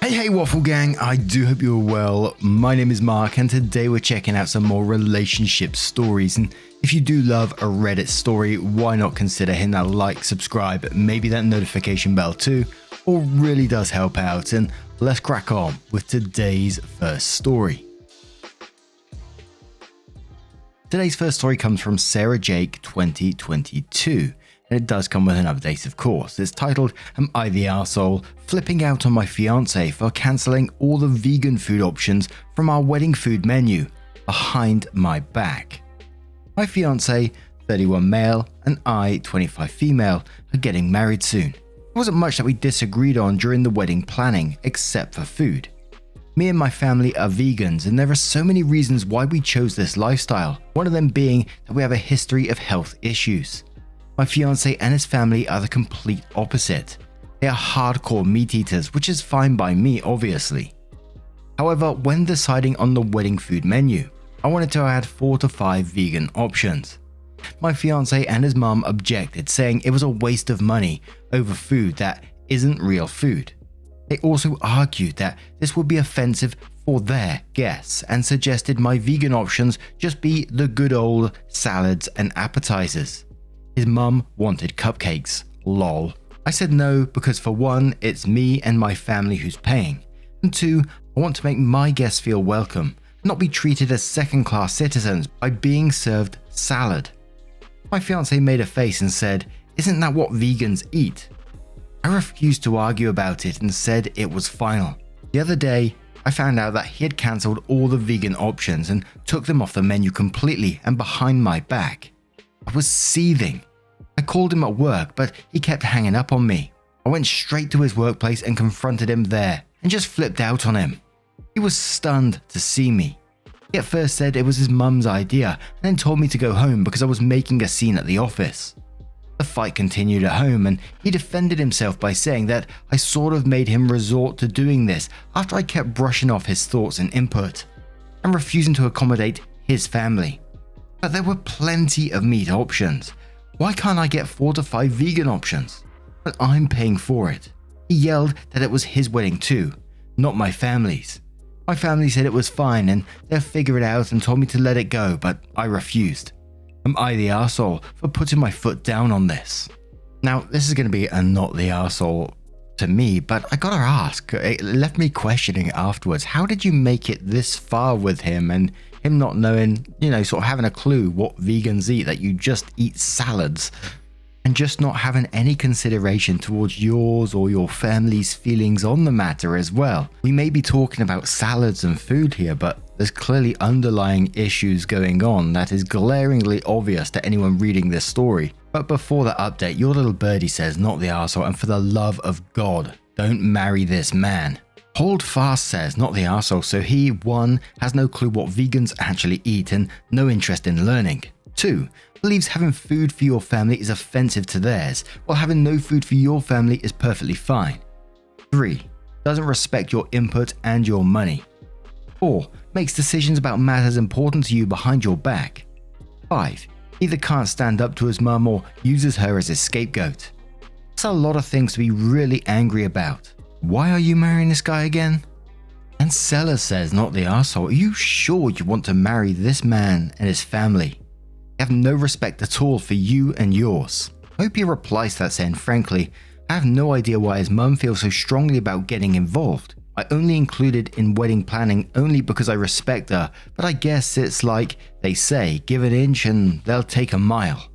Hey Waffle Gang, I do hope you're well. My name is Mark and today we're checking out some more relationship stories, and if you do love a Reddit story, why not consider hitting that like, subscribe, maybe that notification bell too, all really does help out. And let's crack on with today's first story. Today's first story comes from Sarah Jake 2022. And it does come with an update, of course. It's titled, Am I the Arsehole? Flipping out on my fiance for cancelling all the vegan food options from our wedding food menu behind my back. My fiance, 31 male, and I, 25 female, are getting married soon. There wasn't much that we disagreed on during the wedding planning, except for food. Me and my family are vegans, and there are so many reasons why we chose this lifestyle, one of them being that we have a history of health issues. My fiance and his family are the complete opposite. They are hardcore meat eaters, which is fine by me, obviously. However, when deciding on the wedding food menu, I wanted to add 4 to 5 vegan options. My fiance and his mum objected, saying it was a waste of money over food that isn't real food. They also argued that this would be offensive for their guests and suggested my vegan options just be the good old salads and appetizers. His mum wanted cupcakes, lol. I said no because for one, it's me and my family who's paying, and two, I want to make my guests feel welcome, not be treated as second-class citizens by being served salad. My fiance made a face and said, "Isn't that what vegans eat?" I refused to argue about it and said it was final. The other day, I found out that he had cancelled all the vegan options and took them off the menu completely and behind my back. I was seething. I called him at work, but he kept hanging up on me. I went straight to his workplace and confronted him there and just flipped out on him. He was stunned to see me. He at first said it was his mum's idea and then told me to go home because I was making a scene at the office. The fight continued at home, and he defended himself by saying that I sort of made him resort to doing this after I kept brushing off his thoughts and input and refusing to accommodate his family. But there were plenty of meat options. Why can't I get 4 to 5 vegan options? But I'm paying for it. He yelled that it was his wedding too, not my family's. My family said it was fine and they'll figure it out and told me to let it go, but I refused. Am I the arsehole for putting my foot down on this? Now, this is going to be a not the arsehole to me, but I gotta ask, it left me questioning afterwards. How did you make it this far with him and him not knowing, sort of having a clue what vegans eat, that you just eat salads, and just not having any consideration towards yours or your family's feelings on the matter as well? We may be talking about salads and food here, but there's clearly underlying issues going on that is glaringly obvious to anyone reading this story. But before that update, your little birdie says not the arsehole, and for the love of God, don't marry this man. Hold Fast says not the arsehole, so he 1 has no clue what vegans actually eat and no interest in learning. 2 believes having food for your family is offensive to theirs, while having no food for your family is perfectly fine. 3 doesn't respect your input and your money. 4 makes decisions about matters important to you behind your back. 5 either can't stand up to his mum or uses her as a scapegoat. That's a lot of things to be really angry about. Why are you marrying this guy again? And Seller says not the arsehole. Are you sure you want to marry this man and his family? You have no respect at all for you and yours. I hope he replies to that saying, frankly, I have no idea why his mum feels so strongly about getting involved. I only included in wedding planning only because I respect her, but I guess it's like they say, give an inch and they'll take a mile.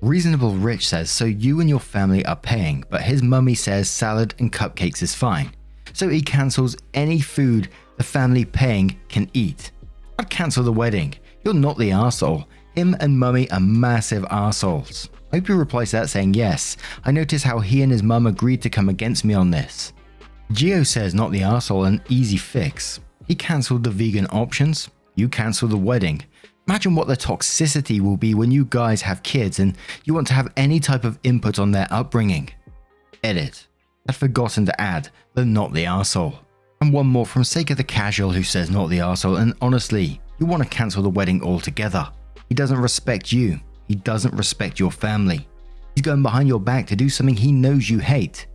Reasonable Rich says, so you and your family are paying, but his mummy says salad and cupcakes is fine. So he cancels any food the family paying can eat. I'd cancel the wedding. You're not the arsehole. Him and mummy are massive arseholes. I hope he replies to that saying, yes, I noticed how he and his mum agreed to come against me on this. Geo says not the arsehole, an easy fix. He cancelled the vegan options, you cancel the wedding. Imagine what the toxicity will be when you guys have kids and you want to have any type of input on their upbringing. Edit. I'd forgotten to add the not the arsehole. And one more from Sake of the Casual who says not the arsehole, and honestly, you want to cancel the wedding altogether. He doesn't respect you. He doesn't respect your family. He's going behind your back to do something he knows you hate.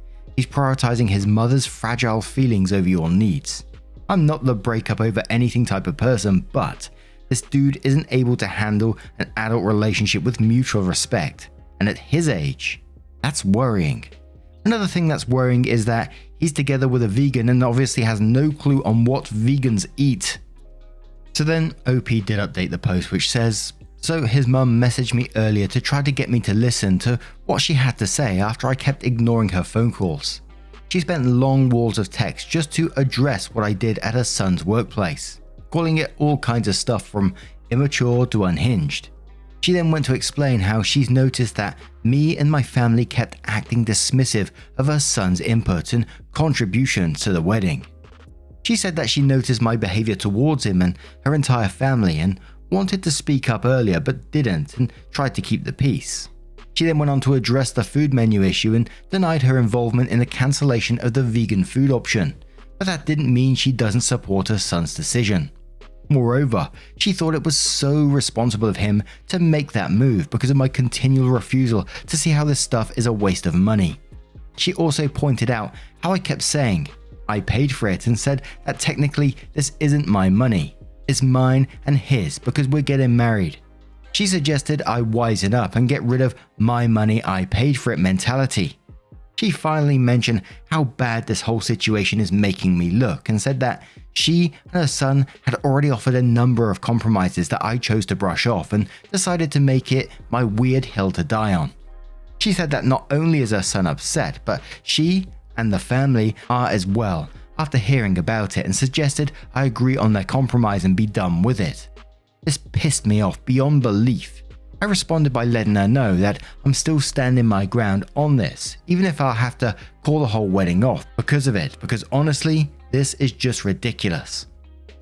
He's prioritizing his mother's fragile feelings over your needs. I'm not the break up over anything type of person, but this dude isn't able to handle an adult relationship with mutual respect. And at his age, that's worrying. Another thing that's worrying is that he's together with a vegan and obviously has no clue on what vegans eat. So then OP did update the post, which says, so his mum messaged me earlier to try to get me to listen to what she had to say after I kept ignoring her phone calls. She spent long walls of text just to address what I did at her son's workplace, calling it all kinds of stuff from immature to unhinged. She then went to explain how she's noticed that me and my family kept acting dismissive of her son's input and contributions to the wedding. She said that she noticed my behavior towards him and her entire family and wanted to speak up earlier but didn't and tried to keep the peace. She then went on to address the food menu issue and denied her involvement in the cancellation of the vegan food option, but that didn't mean she doesn't support her son's decision. Moreover, she thought it was so responsible of him to make that move because of my continual refusal to see how this stuff is a waste of money. She also pointed out how I kept saying, I paid for it, and said that technically this isn't my money. It's mine and his because we're getting married. She suggested I wisen up and get rid of my money, I paid for it mentality. She finally mentioned how bad this whole situation is making me look and said that she and her son had already offered a number of compromises that I chose to brush off and decided to make it my weird hill to die on. She said that not only is her son upset, but she and the family are as well after hearing about it and suggested I agree on their compromise and be done with it. This pissed me off beyond belief. I responded by letting her know that I'm still standing my ground on this, even if I'll have to call the whole wedding off because of it, because honestly, this is just ridiculous.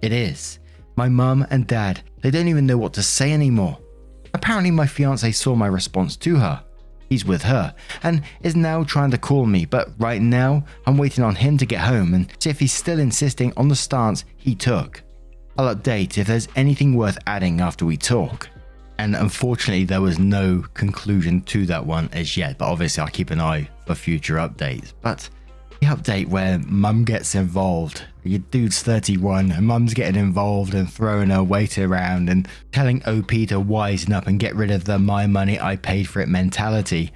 It is. My mum and dad, they don't even know what to say anymore. Apparently my fiance saw my response to her. He's with her and is now trying to call me, but right now I'm waiting on him to get home and see if he's still insisting on the stance he took. I'll update if there's anything worth adding after we talk. And unfortunately there was no conclusion to that one as yet, but obviously I'll keep an eye for future updates. But the update where mum gets involved, your dude's 31 and mum's getting involved and throwing her weight around and telling OP to wisen up and get rid of the my money I paid for it mentality,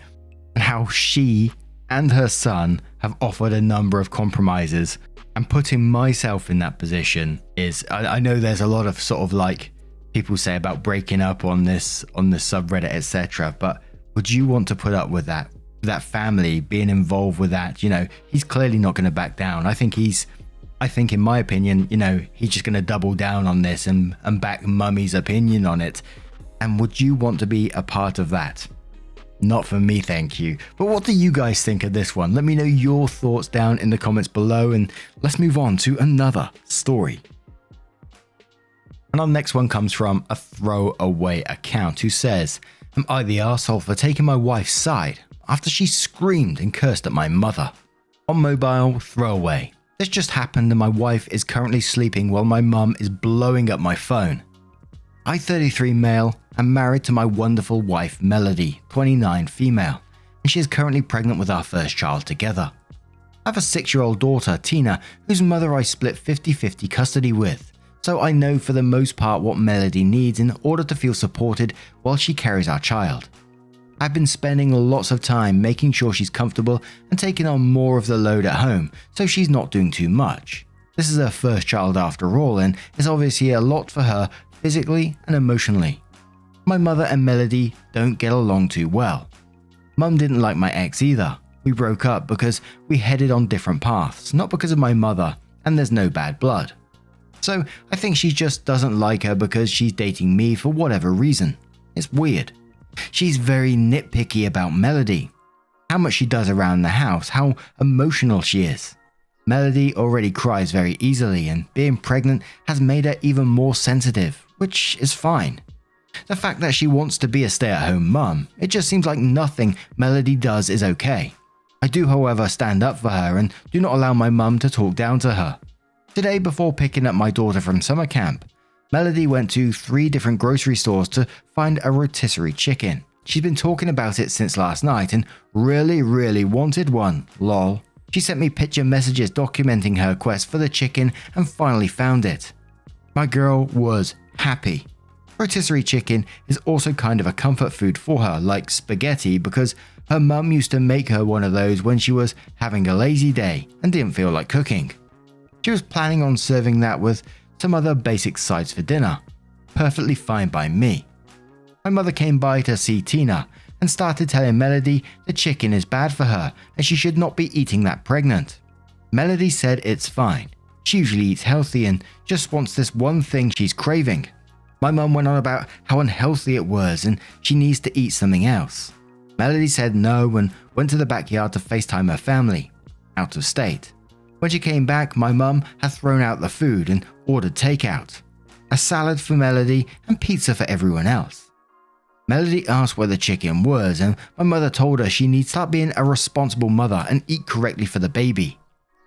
and how she and her son have offered a number of compromises, and putting myself in that position is, I know there's a lot of sort of like people say about breaking up on this subreddit, etc. But would you want to put up with that family being involved with that? You know, he's clearly not going to back down. I think in my opinion, you know, he's just going to double down on this and back mummy's opinion on it. And would you want to be a part of that? Not for me, thank you. But what do you guys think of this one? Let me know your thoughts down in the comments below, and let's move on to another story. And our next one comes from a throwaway account who says, am I the arsehole for taking my wife's side after she screamed and cursed at my mother? On mobile, throwaway. This just happened and my wife is currently sleeping while my mum is blowing up my phone. I, 33 male, am married to my wonderful wife Melody, 29 female, and she is currently pregnant with our first child together. I have a 6-year-old daughter, Tina, whose mother I split 50-50 custody with. So I know for the most part what Melody needs in order to feel supported while she carries our child. I've been spending lots of time making sure she's comfortable and taking on more of the load at home, so she's not doing too much. This is her first child after all, and it's obviously a lot for her physically and emotionally. My mother and Melody don't get along too well. Mum didn't like my ex either. We broke up because we headed on different paths, not because of my mother, and there's no bad blood. So I think she just doesn't like her because she's dating me for whatever reason. It's weird. She's very nitpicky about Melody, how much she does around the house, how emotional she is. Melody already cries very easily, and being pregnant has made her even more sensitive, which is fine. The fact that she wants to be a stay-at-home mum, it just seems like nothing Melody does is okay. I do, however, stand up for her and do not allow my mum to talk down to her. Today, before picking up my daughter from summer camp, Melody went to 3 different grocery stores to find a rotisserie chicken. She's been talking about it since last night and really wanted one, lol. She sent me picture messages documenting her quest for the chicken and finally found it. My girl was happy. Rotisserie chicken is also kind of a comfort food for her, like spaghetti, because her mum used to make her one of those when she was having a lazy day and didn't feel like cooking. She was planning on serving that with some other basic sides for dinner. Perfectly fine by me. My mother came by to see Tina and started telling Melody the chicken is bad for her and she should not be eating that pregnant. Melody said it's fine. She usually eats healthy and just wants this one thing she's craving. My mum went on about how unhealthy it was and she needs to eat something else. Melody said no and went to the backyard to FaceTime her family, out of state. When she came back, my mum had thrown out the food and ordered takeout. A salad for Melody and pizza for everyone else. Melody asked where the chicken was and my mother told her she needs to start being a responsible mother and eat correctly for the baby.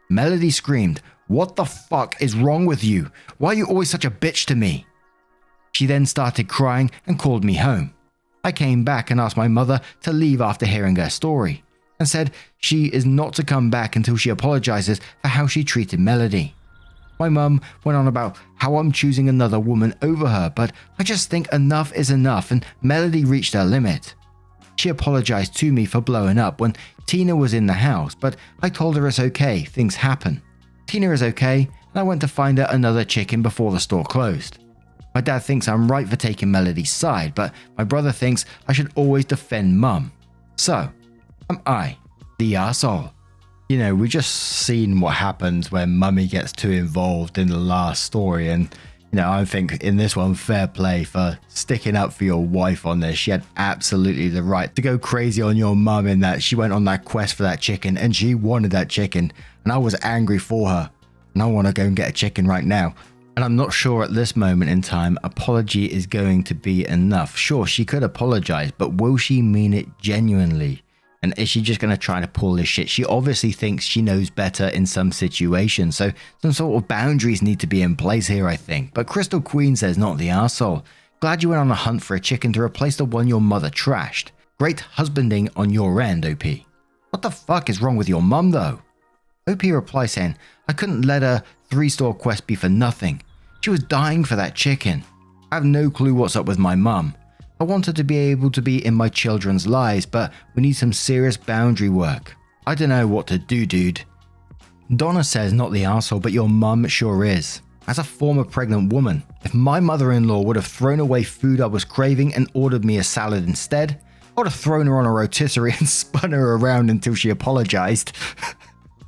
Melody screamed, "What the fuck is wrong with you? Why are you always such a bitch to me?" She then started crying and called me home. I came back and asked my mother to leave after hearing her story and said she is not to come back until she apologizes for how she treated Melody. My mum went on about how I'm choosing another woman over her, but I just think enough is enough and Melody reached her limit. She apologized to me for blowing up when Tina was in the house, but I told her it's okay, things happen. Tina is okay, and I went to find her another chicken before the store closed. My dad thinks I'm right for taking Melody's side, but my brother thinks I should always defend mum. So, am I the arsehole? You know, we just seen what happens when mummy gets too involved in the last story, and you know, I think in this one, fair play for sticking up for your wife on this. She had absolutely the right to go crazy on your mum in that she went on that quest for that chicken and she wanted that chicken, and I was angry for her, and I want to go and get a chicken right now. And I'm not sure at this moment in time apology is going to be enough. Sure, she could apologize, but will she mean it genuinely? And is she just going to try to pull this shit? She obviously thinks she knows better in some situations, so some sort of boundaries need to be in place here, I think. But Crystal Queen says, not the arsehole. Glad you went on a hunt for a chicken to replace the one your mother trashed. Great husbanding on your end, OP. What the fuck is wrong with your mum, though? OP replies saying, I couldn't let her 3-store quest be for nothing. She was dying for that chicken. I have no clue what's up with my mum. I want her to be able to be in my children's lives, but we need some serious boundary work. I don't know what to do, dude. Donna says, not the arsehole, but your mum sure is. As a former pregnant woman, if my mother-in-law would have thrown away food I was craving and ordered me a salad instead, I would have thrown her on a rotisserie and spun her around until she apologized.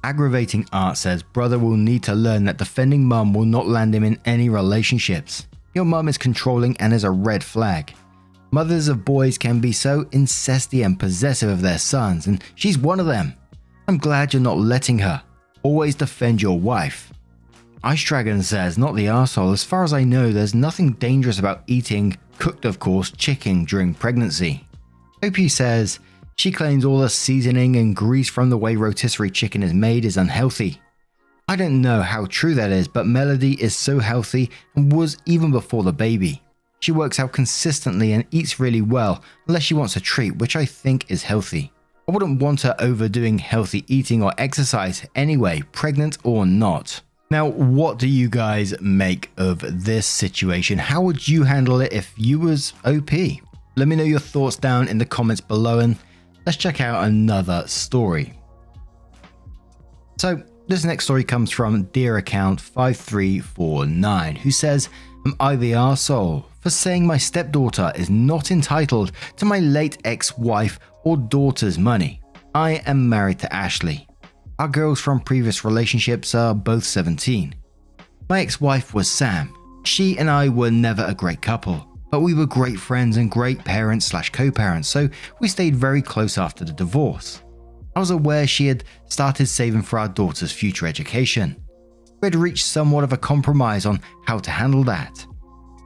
Aggravating Art says, brother will need to learn that defending mum will not land him in any relationships. Your mum is controlling and is a red flag. Mothers of boys can be so incesty and possessive of their sons, and she's one of them. I'm glad you're not letting her. Always defend your wife. Ice Dragon says, not the arsehole. As far as I know, there's nothing dangerous about eating, cooked of course, chicken during pregnancy. OP says, she claims all the seasoning and grease from the way rotisserie chicken is made is unhealthy. I don't know how true that is, but Melody is so healthy and was even before the baby. She works out consistently and eats really well unless she wants a treat, which I think is healthy. I wouldn't want her overdoing healthy eating or exercise anyway, pregnant or not. Now, what do you guys make of this situation? How would you handle it if you was OP? Let me know your thoughts down in the comments below and let's check out another story. So this next story comes from Dear Account 5349, who says, am I the arsehole for saying my stepdaughter is not entitled to my late ex-wife or daughter's money? I am married to Ashley. Our girls from previous relationships are both 17. My ex-wife was Sam. She and I were never a great couple, but we were great friends and great parents/co-parents, so we stayed very close after the divorce. I was aware she had started saving for our daughter's future education. We had reached somewhat of a compromise on how to handle that.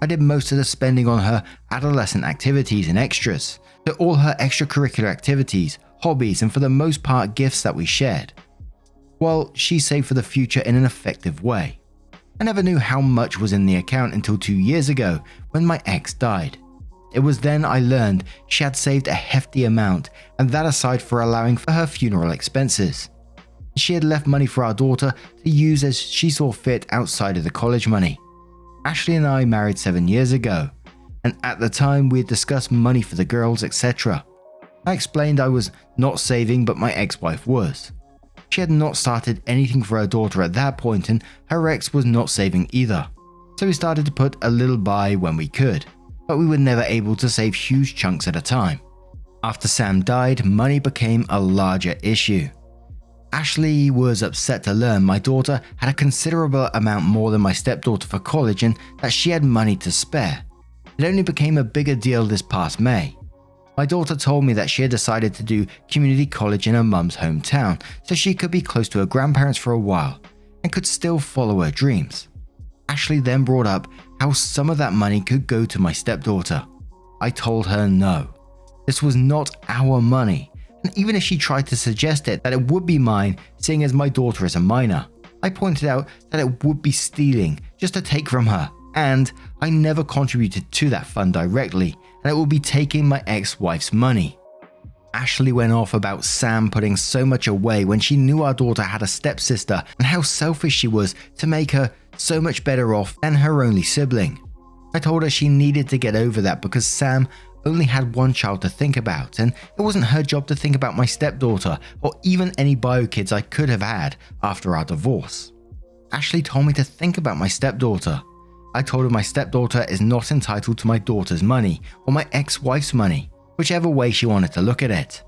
I did most of the spending on her adolescent activities and extras, so all her extracurricular activities, hobbies, and for the most part gifts that we shared. Well, she saved for the future in an effective way. I never knew how much was in the account until 2 years ago when my ex died. It was then I learned she had saved a hefty amount, and that aside for allowing for her funeral expenses. She had left money for our daughter to use as she saw fit outside of the college money. Ashley and I married 7 years ago, and at the time we had discussed money for the girls, etc. I explained I was not saving, but my ex-wife was. She had not started anything for her daughter at that point, and her ex was not saving either. So we started to put a little by when we could, but we were never able to save huge chunks at a time. After Sam died, money became a larger issue. Ashley was upset to learn my daughter had a considerable amount more than my stepdaughter for college and that she had money to spare. It only became a bigger deal this past May. My daughter told me that she had decided to do community college in her mum's hometown so she could be close to her grandparents for a while and could still follow her dreams. Ashley then brought up how some of that money could go to my stepdaughter. I told her no. This was not our money, and even if she tried to suggest it that it would be mine, seeing as my daughter is a minor, I pointed out that it would be stealing just to take from her, and I never contributed to that fund directly, and it would be taking my ex-wife's money. Ashley went off about Sam putting so much away when she knew our daughter had a stepsister and how selfish she was to make her so much better off than her only sibling. I told her she needed to get over that because Sam only had one child to think about, and it wasn't her job to think about my stepdaughter or even any bio kids I could have had after our divorce. Ashley told me to think about my stepdaughter. I told her my stepdaughter is not entitled to my daughter's money or my ex-wife's money, whichever way she wanted to look at it.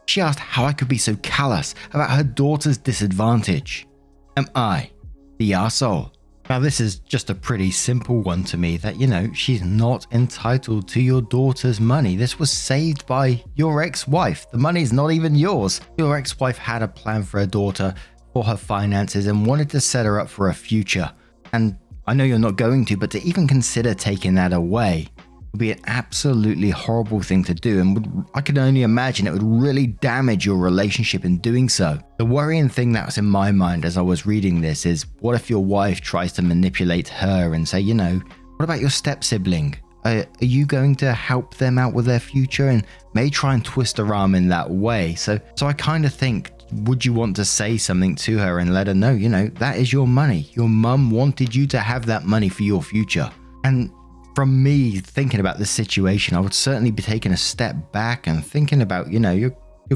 She asked how I could be so callous about her daughter's disadvantage. Am I the arsehole? Now this is just a pretty simple one to me that, she's not entitled to your daughter's money. This was saved by your ex-wife. The money's not even yours. Your ex-wife had a plan for her daughter for her finances and wanted to set her up for a future. And I know you're not going to, but to even consider taking that away would be an absolutely horrible thing to do, and I can only imagine it would really damage your relationship in doing so. The worrying thing that was in my mind as I was reading this is, what if your wife tries to manipulate her and say, what about your step-sibling? Are you going to help them out with their future, and may try and twist her arm in that way? So I kind of think, would you want to say something to her and let her know, that is your money. Your mum wanted you to have that money for your future. And from me thinking about this situation, I would certainly be taking a step back and thinking about, your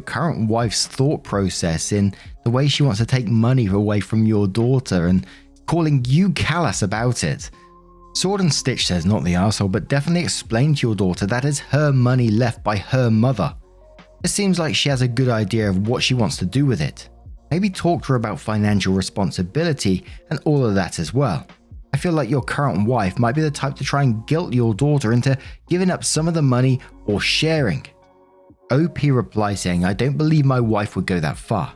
current wife's thought process in the way she wants to take money away from your daughter and calling you callous about it. Sword and Stitch says not the arsehole, but definitely explain to your daughter that is her money left by her mother. It seems like she has a good idea of what she wants to do with it. Maybe talk to her about financial responsibility and all of that as well. I feel like your current wife might be the type to try and guilt your daughter into giving up some of the money or sharing. OP replies saying, I don't believe my wife would go that far.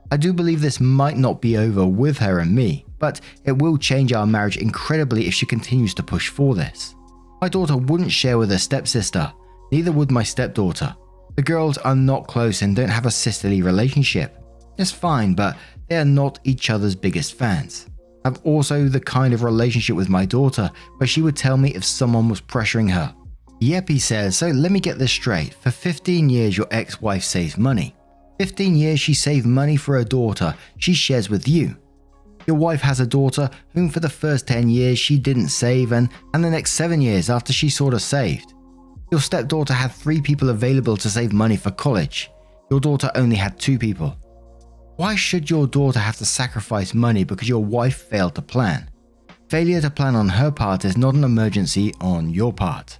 I do believe this might not be over with her and me, but it will change our marriage incredibly if she continues to push for this. My daughter wouldn't share with her stepsister, neither would my stepdaughter. The girls are not close and don't have a sisterly relationship. It's fine, but they are not each other's biggest fans. I've also the kind of relationship with my daughter where she would tell me if someone was pressuring her. Yep, he says, so let me get this straight. For 15 years your ex-wife saves money. 15 years she saved money for her daughter she shares with you. Your wife has a daughter whom for the first 10 years she didn't save and the next 7 years after she sort of saved. Your stepdaughter had 3 people available to save money for college. Your daughter only had 2 people. Why should your daughter have to sacrifice money because your wife failed to plan? Failure to plan on her part is not an emergency on your part.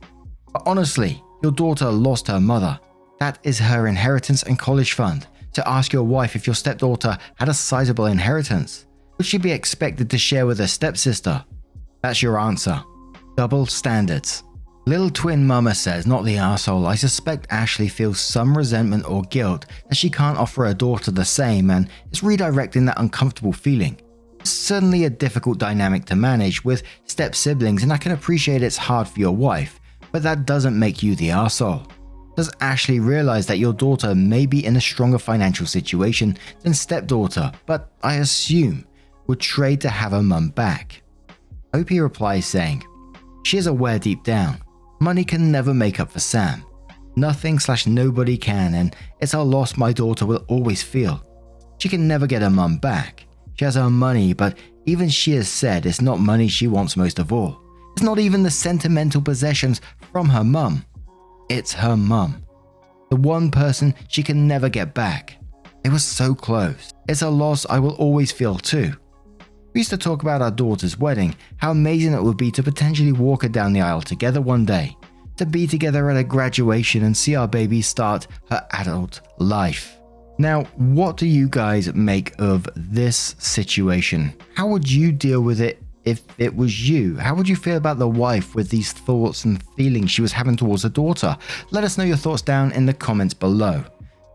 But honestly, your daughter lost her mother. That is her inheritance and college fund. To ask your wife if your stepdaughter had a sizable inheritance, would she be expected to share with her stepsister? That's your answer. Double standards. Little twin mama says, not the arsehole, I suspect Ashley feels some resentment or guilt that she can't offer her daughter the same and is redirecting that uncomfortable feeling. It's certainly a difficult dynamic to manage with step siblings, and I can appreciate it's hard for your wife, but that doesn't make you the arsehole. Does Ashley realize that your daughter may be in a stronger financial situation than stepdaughter, but I assume would trade to have her mum back? OP replies saying, she is aware deep down. Money can never make up for Sam. Nothing/nobody can, and it's a loss my daughter will always feel. She can never get her mum back. She has her money, but even she has said it's not money she wants most of all. It's not even the sentimental possessions from her mum. It's her mum. The one person she can never get back. They were so close. It's a loss I will always feel too. We used to talk about our daughter's wedding, how amazing it would be to potentially walk her down the aisle together one day, to be together at a graduation and see our baby start her adult life. Now, what do you guys make of this situation? How would you deal with it if it was you? How would you feel about the wife with these thoughts and feelings she was having towards her daughter? Let us know your thoughts down in the comments below.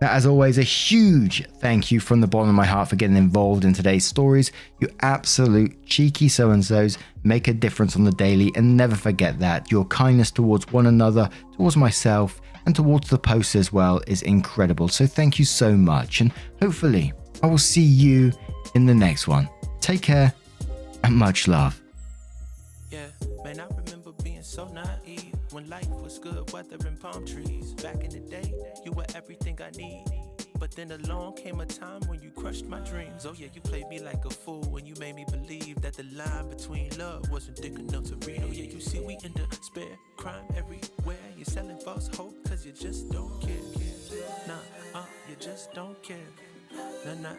Now, as always, a huge thank you from the bottom of my heart for getting involved in today's stories. You absolute cheeky so-and-sos make a difference on the daily, and never forget that. Your kindness towards one another, towards myself, and towards the posts as well is incredible. So thank you so much, and hopefully I will see you in the next one. Take care and much love. Yeah, man, I remember being so naive when life was good, weather and palm trees. Back in the day, you were everything I need. But then along came a time when you crushed my dreams. Oh yeah, you played me like a fool when you made me believe that the line between love wasn't thick enough to read. Oh yeah, you see we in despair, crime everywhere. You're selling false hope cause you just don't care. Nah, you just don't care. Nah,